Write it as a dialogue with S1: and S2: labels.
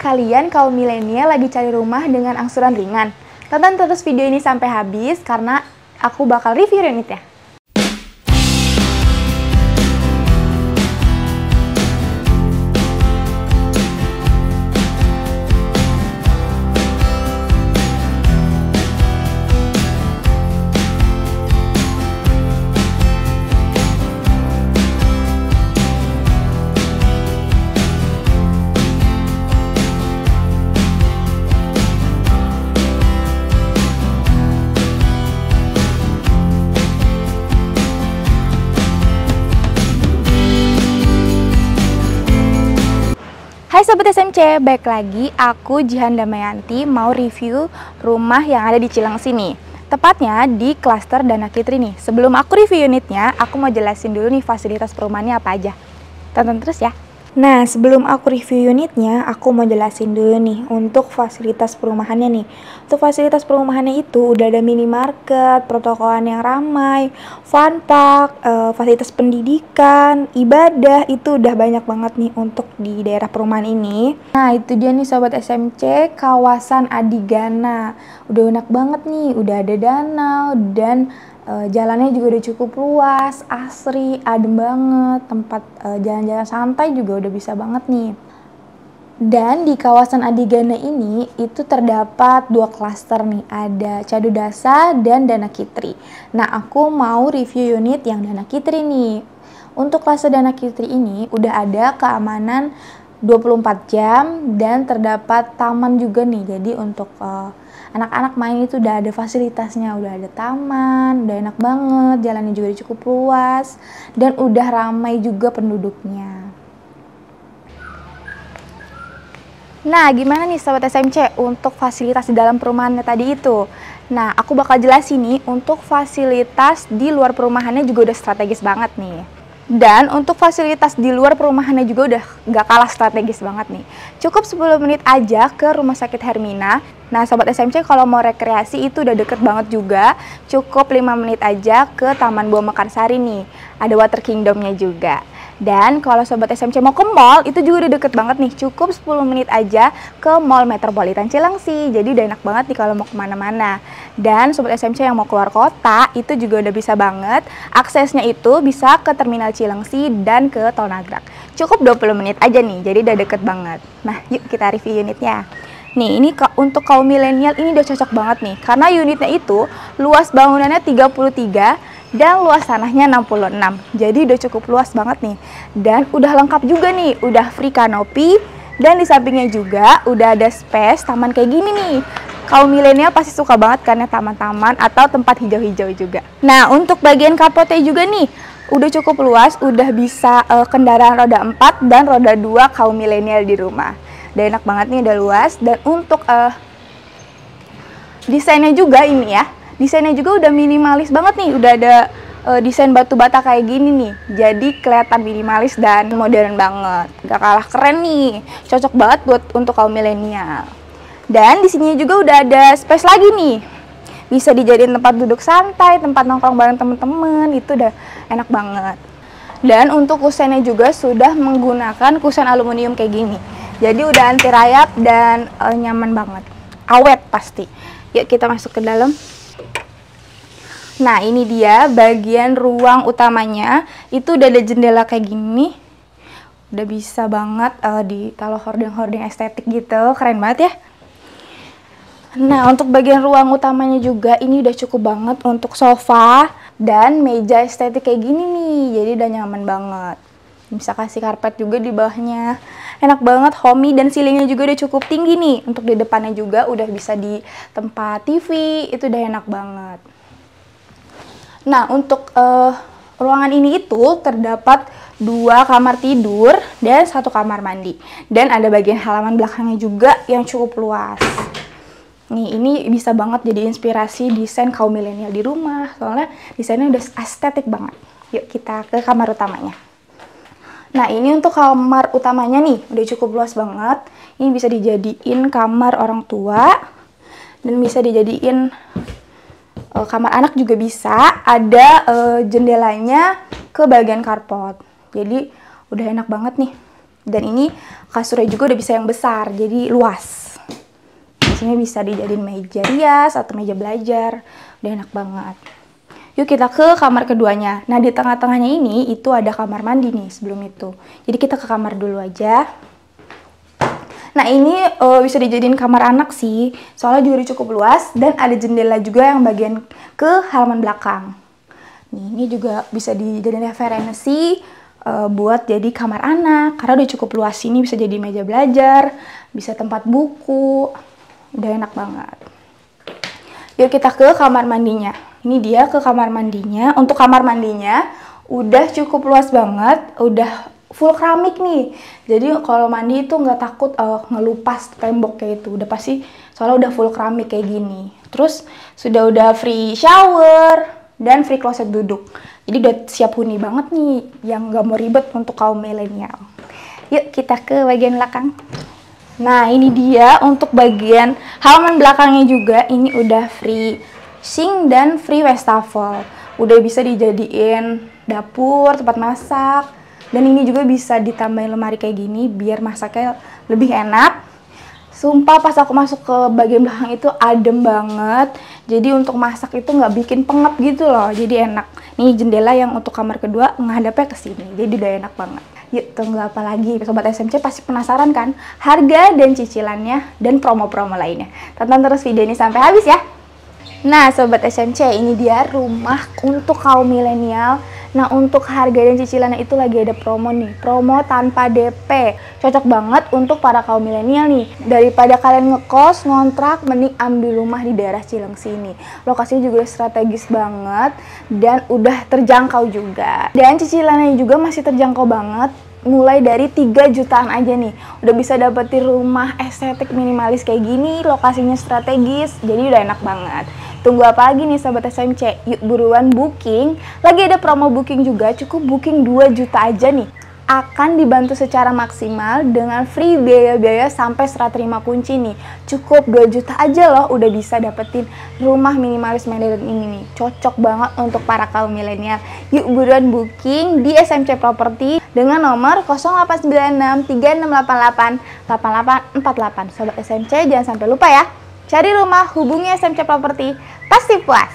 S1: Kalian kaum milenial lagi cari rumah dengan angsuran ringan? Tonton terus video ini sampai habis karena aku bakal review unitnya. Hai Sobat SMC, baik lagi aku Jihan Damayanti mau review rumah yang ada di Cilengsi nih. Tepatnya di klaster Dana Kitri nih. Sebelum aku review unitnya, aku mau jelasin dulu nih fasilitas perumahannya apa aja. Tonton terus ya. Nah, sebelum aku review unitnya, aku mau jelasin dulu nih untuk fasilitas perumahannya nih. Untuk fasilitas perumahannya itu udah ada minimarket, pertokoan yang ramai, fun park, fasilitas pendidikan, ibadah, itu udah banyak banget nih untuk di daerah perumahan ini. Nah, itu dia nih Sobat SMC, kawasan Adigana. Udah enak banget nih, udah ada danau dan jalannya juga udah cukup luas, asri, adem banget, tempat jalan-jalan santai juga udah bisa banget nih. Dan di kawasan Adigana ini itu terdapat dua klaster nih, ada Cadudasa dan Dana Kitri. Nah, aku mau review unit yang Dana Kitri nih. Untuk klaster Dana Kitri ini udah ada keamanan 24 jam dan terdapat taman juga nih. Jadi untuk anak-anak main itu udah ada fasilitasnya, udah ada taman, udah enak banget, jalannya juga cukup luas, dan udah ramai juga penduduknya. Nah, gimana nih Sobat SMC untuk fasilitas di dalam perumahannya tadi itu? Nah, aku bakal jelasin nih, untuk fasilitas di luar perumahannya juga udah strategis banget nih. Dan untuk fasilitas di luar perumahannya juga udah gak kalah strategis banget nih. Cukup 10 menit aja ke Rumah Sakit Hermina. Nah, Sobat SMC kalau mau rekreasi itu udah deket banget juga. Cukup 5 menit aja ke Taman Buah Mekarsari nih. Ada Water Kingdomnya juga. Dan kalau Sobat SMC mau ke mall, itu juga udah deket banget nih. Cukup 10 menit aja ke Mall Metropolitan Cilengsi. Jadi udah enak banget nih kalau mau kemana-mana. Dan Sobat SMC yang mau keluar kota, itu juga udah bisa banget. Aksesnya itu bisa ke Terminal Cilengsi dan ke Tol Nagrak. Cukup 20 menit aja nih, jadi udah deket banget. Nah, yuk kita review unitnya. Nih, ini untuk kaum milenial ini udah cocok banget nih. Karena unitnya itu luas bangunannya 33 dan luas tanahnya 66. Jadi udah cukup luas banget nih. Dan udah lengkap juga nih, udah free kanopi. Dan di sampingnya juga udah ada space taman kayak gini nih. Kaum milenial pasti suka banget karena taman-taman atau tempat hijau-hijau juga. Nah, untuk bagian kapotnya juga nih, udah cukup luas, udah bisa kendaraan roda 4 dan roda 2 kaum milenial di rumah. Udah enak banget nih, udah luas. Dan untuk desainnya juga ini ya, desainnya juga udah minimalis banget nih, udah ada desain batu bata kayak gini nih. Jadi kelihatan minimalis dan modern banget. Gak kalah keren nih. Cocok banget buat untuk kaum milenial. Dan di sini juga udah ada space lagi nih. Bisa dijadiin tempat duduk santai, tempat nongkrong bareng temen-temen, itu udah enak banget. Dan untuk kusennya juga sudah menggunakan kusen aluminium kayak gini. Jadi udah anti rayap dan nyaman banget. Awet pasti. Yuk kita masuk ke dalam. Nah, ini dia bagian ruang utamanya. Itu udah ada jendela kayak gini. Udah bisa banget ditaruh hordeng-hordeng estetik gitu. Keren banget ya. Nah, untuk bagian ruang utamanya juga ini udah cukup banget untuk sofa dan meja estetik kayak gini nih. Jadi udah nyaman banget. Bisa kasih karpet juga di bawahnya. Enak banget, homey, dan ceilingnya juga udah cukup tinggi nih. Untuk di depannya juga udah bisa di tempat TV. Itu udah enak banget. Nah, untuk ruangan ini itu terdapat 2 kamar tidur dan 1 kamar mandi. Dan ada bagian halaman belakangnya juga yang cukup luas. Nih, ini bisa banget jadi inspirasi desain kaum milenial di rumah. Soalnya desainnya udah estetik banget. Yuk kita ke kamar utamanya. Nah, ini untuk kamar utamanya nih, udah cukup luas banget. Ini bisa dijadiin kamar orang tua. Dan bisa dijadiin kamar anak juga bisa. Ada jendelanya ke bagian carport. Jadi udah enak banget nih. Dan ini kasurnya juga udah bisa yang besar, jadi luas. Di sini bisa dijadiin meja rias atau meja belajar, udah enak banget. Yuk kita ke kamar keduanya. Nah, di tengah-tengahnya ini itu ada kamar mandi nih sebelum itu. Jadi kita ke kamar dulu aja. Nah, ini bisa dijadiin kamar anak sih, soalnya juga cukup luas dan ada jendela juga yang bagian ke halaman belakang. Nih, ini juga bisa dijadiin referensi buat jadi kamar anak, karena udah cukup luas. Ini bisa jadi meja belajar, bisa tempat buku, udah enak banget. Yuk kita ke kamar mandinya. Ini dia ke kamar mandinya. Untuk kamar mandinya udah cukup luas banget, udah full keramik nih. Jadi kalau mandi itu nggak takut ngelupas tembok kayak itu. Udah pasti soalnya udah full keramik kayak gini. Terus udah free shower dan free kloset duduk. Jadi udah siap huni banget nih yang nggak mau ribet untuk kaum milenial. Yuk kita ke bagian belakang. Nah, ini dia untuk bagian halaman belakangnya juga. Ini udah free sink dan free wastafel. Udah bisa dijadiin dapur, tempat masak. Dan ini juga bisa ditambahin lemari kayak gini biar masaknya lebih enak. Sumpah pas aku masuk ke bagian belakang itu adem banget. Jadi untuk masak itu nggak bikin pengap gitu loh. Jadi enak. Nih jendela yang untuk kamar kedua menghadapnya ke sini. Jadi udah enak banget. Yuk tunggu apa lagi? Sobat SMC pasti penasaran kan? Harga dan cicilannya dan promo-promo lainnya. Tonton terus video ini sampai habis ya. Nah Sobat SMC, ini dia rumah untuk kaum milenial. Nah untuk harga dan cicilannya itu lagi ada promo nih, promo tanpa DP. Cocok banget untuk para kaum milenial nih. Daripada kalian ngekos, ngontrak, mending ambil rumah di daerah Cilengsi ini. Lokasinya juga strategis banget dan udah terjangkau juga. Dan cicilannya juga masih terjangkau banget. Mulai dari 3 jutaan aja nih. Udah bisa dapetin rumah estetik minimalis kayak gini, lokasinya strategis, jadi udah enak banget. Tunggu apa lagi nih Sobat SMC? Yuk buruan booking. Lagi ada promo booking juga, cukup booking 2 juta aja nih. Akan dibantu secara maksimal dengan free biaya-biaya sampai serah terima kunci nih. Cukup 2 juta aja loh udah bisa dapetin rumah minimalis modern ini nih. Cocok banget untuk para kaum milenial. Yuk buruan booking di SMC Property dengan nomor 0896 3688 8848. Sobat SMC jangan sampai lupa ya. Cari rumah, hubungi SMC Property, pasti puas.